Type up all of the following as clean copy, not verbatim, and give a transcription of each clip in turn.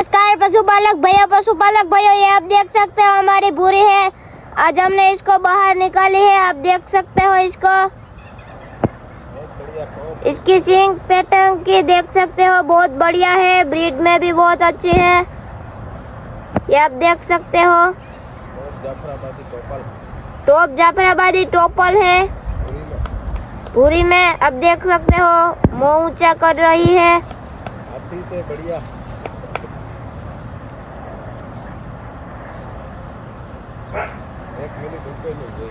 नमस्कार पशुपालक भाइयों, ये आप देख सकते हो हमारी भूरी है। आज हमने इसको बाहर निकाली है। आप देख सकते हो इसको, इसकी सींग पैटर्न की देख सकते हो, बहुत बढ़िया है। ब्रीड में भी बहुत अच्छी है, ये आप देख सकते हो। टॉप जाफराबादी टोपल है भूरी में। आप देख सकते हो मुंह ऊंचा कर रही है। अभी से बढ़िया एक मिनट ऊपर नहीं गई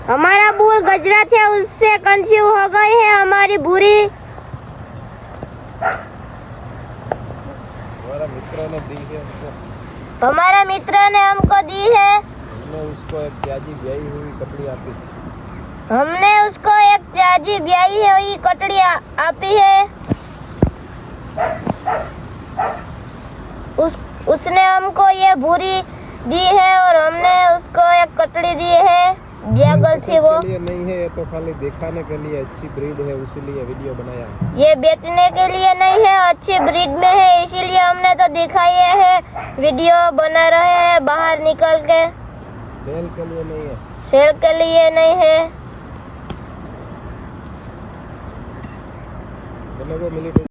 हमारा बुल गजरा थे, उससे कंफ्यूज हो गई है हमारी भूरी। हमारा मित्र ने हमको दी है। हमने उसको एक त्याजी ब्याई हुई कपड़ी आपी। हमने उसको एक त्याजी ब्याई हुई कटड़ी आपी है। उसने हमको ये भूरी दी है और हमने उसको एक कटड़ी दी है। ब्यागल थी वो। ये नहीं है, ये तो खाली दिखाने के लिए अच्छी ब्रीड है, इसीलिए वीडियो बनाया। ये बेचने के लिए नहीं है, अच्छी ब्रीड में है, इसीलिए हमने तो दिखाई है। वीडियो बना रहे हैं बाहर निकल के। सेल के लिए नहीं है, सेल के लिए नहीं है। चलो वो मिली